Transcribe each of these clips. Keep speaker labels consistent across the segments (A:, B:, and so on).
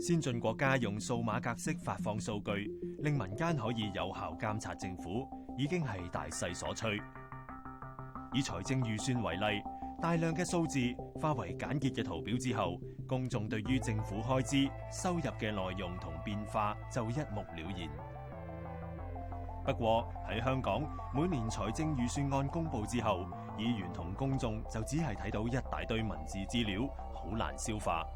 A: 先進國家用數碼格式發放數據，令民間可以有效監察政府，已經係大勢所趨。以財政預算為例，大量嘅數字化為簡潔嘅圖表之後，公眾對於政府開支、收入嘅內容同變化就一目了然。不過喺香港，每年財政預算案公佈之後，議員同公眾就只係睇到一大堆文字資料，好難消化。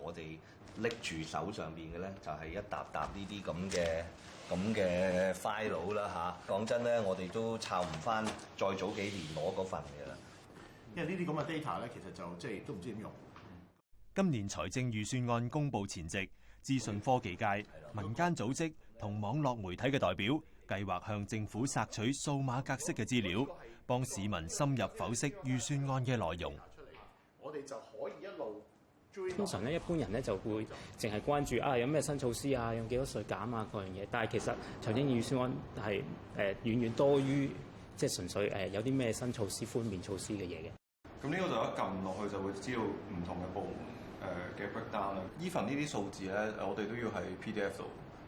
B: 我哋拎住手上邊嘅咧，就係一沓沓呢啲咁嘅 file 啦嚇。講真咧，我哋都抄唔翻再早幾年攞嗰份嘅啦。
C: 因為呢啲咁嘅 data 咧，其實就即係都唔知點用。
A: 今年財政預算案公佈前夕，資訊科技界、民間組織同網絡媒體嘅代表計劃向政府索取數碼格式嘅資料，幫市民深入剖析預算案嘅內容。
C: 我哋就可以一路。
D: 通常咧，一般人咧就會淨係關注有咩新措施啊，有幾多稅減啊嗰樣嘢。但係其實財政預算案係遠遠多於即係純粹有啲咩新措施、寬免措施嘅嘢嘅。
E: 咁呢個就一撳落去就會知道唔同嘅部門嘅 breakdown 啦。even 呢啲數字咧，我哋都要喺 PDF 度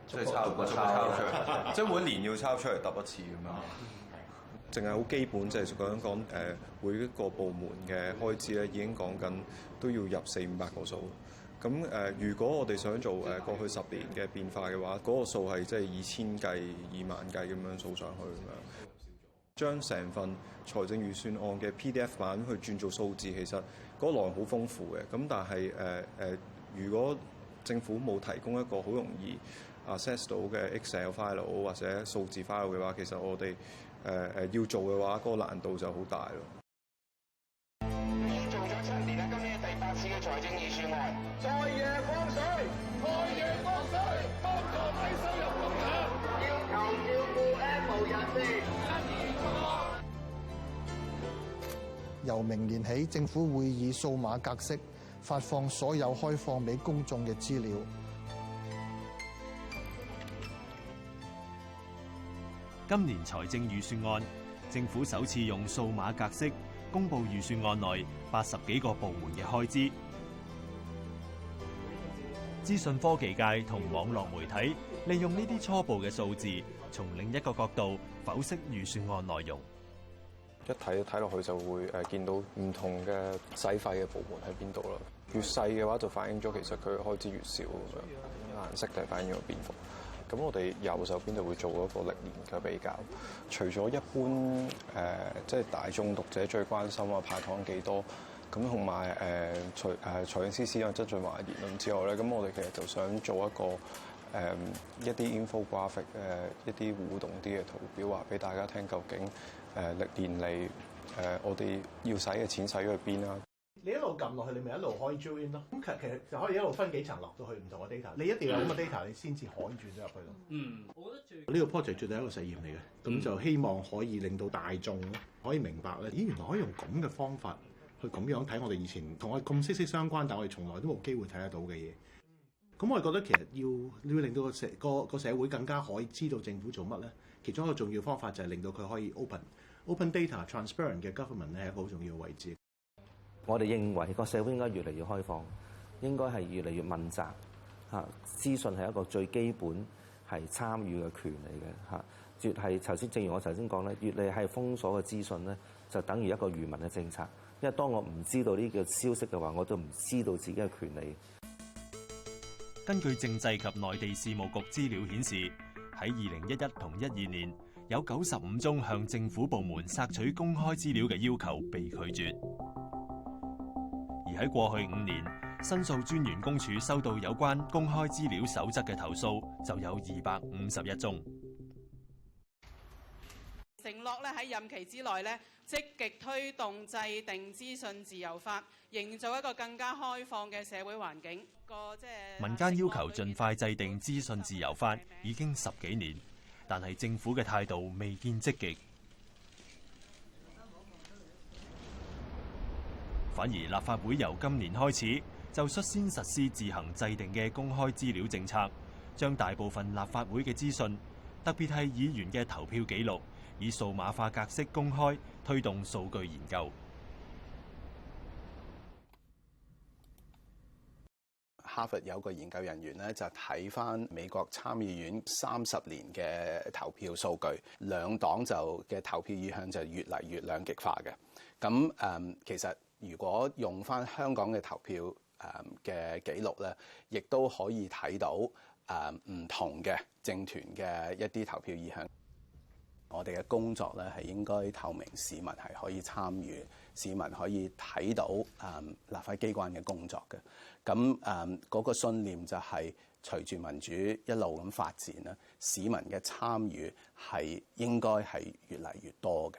E: 即係抄出嚟，即係每一年要抄出嚟揼一次咁樣。淨係好基本，即係講每一個部門嘅開支咧，已經講緊都要入400-500個數。咁如果我哋想做過去10年嘅變化嘅話，嗰個數係即係以千計、以萬計咁樣數上去咁樣。將成份財政預算案嘅 PDF 版去轉做數字，其實嗰個內容好豐富嘅。咁但係如果政府冇提供一個好容易 access 到嘅 Excel file 或者數字 file 嘅話，其實我哋要做嘅話，嗰個難度就好大咯。
F: 已經做咗7年啦，今年係第8次嘅財政預算案。在夜放水，在夜放水，幫助低收入工人，要求照顧 N 無人士。
G: 由明年起，政府會以數碼格式發放所有開放俾公眾嘅資料。
A: 今年財政預算案，政府首次用數碼格式公佈預算案內80幾個部門嘅開支。資訊科技界同網絡媒體利用呢啲初步嘅數字，從另一個角度剖析預算案內容。
E: 一睇落去就會見到唔同嘅使費嘅部門喺邊度啦。越細嘅話就反映咗其實佢開支越少咁樣，顏色就係反映咗變幅。咁我哋右手邊就會做一個歷年嘅比較。除咗一般即係大眾讀者最關心派糖幾多，咁同埋財政司司長曾俊華嘅言論之外咧，咁我哋其實就想做一啲 infographic 一啲互動啲嘅圖表，話俾大家聽究竟歷年嚟我哋要使嘅錢使咗去邊啦。
C: 你一路撳落去，你咪一路可以 join 咯。咁其實就可以一路分幾層落到去唔同嘅 data。你一定要有咁嘅 data，你先至可以轉咗入去咯。我覺得呢個 project 絕對係一個實驗嚟嘅。咁就希望可以令到大眾可以明白咧，咦，原來可以用咁嘅方法去咁樣睇我哋以前同我哋咁息息相關，但我哋從來都冇機會睇得到嘅嘢。咁我哋覺得其實要令到個社會更加可以知道政府做乜咧，其中一個重要方法就係令到佢可以 open data transparent 嘅 government 咧，係一個好重要嘅位置。
H: 我哋認為個社會應該越嚟越開放，應該係越嚟越問責嚇。資訊係一個最基本係參與嘅權利嘅嚇。越係頭先，正如我頭先講咧，越嚟係封鎖嘅資訊咧，就等於一個愚民嘅政策。因為當我唔知道呢個消息嘅話，我都唔知道自己嘅權利。
A: 根據政制及內地事務局資料顯示，喺2011同12年，有95宗向政府部門索取公開資料嘅要求被拒絕。而喺過去5年，申訴專員公署收到有關公開資料守則嘅投訴就有251宗。
I: 承諾咧喺任期之內咧，積極推動制定資訊自由法，營造一個更加開放嘅社會環境。
A: 民間要求盡快制定資訊自由法已經10幾年，但係政府嘅態度未見積極。反而立法會由今年開始就率先實施自行制定嘅公開資料政策，將大部分立法會嘅資訊，特別係議員嘅投票記錄，以數碼化格式公開推動數據研究。
J: 哈佛有個研究人員咧，就睇翻美國參議院30年嘅投票數據，兩黨就嘅投票意向就越嚟越兩極化嘅。咁其實如果用翻香港嘅投票嘅記錄咧，亦都可以睇到唔同嘅政團嘅一啲投票意向。我哋嘅工作咧係應該透明，市民係可以參與，市民可以睇到立法機關嘅工作嘅。咁嗰個信念就係隨住民主一路咁發展啦，市民嘅參與係應該係越嚟越多嘅。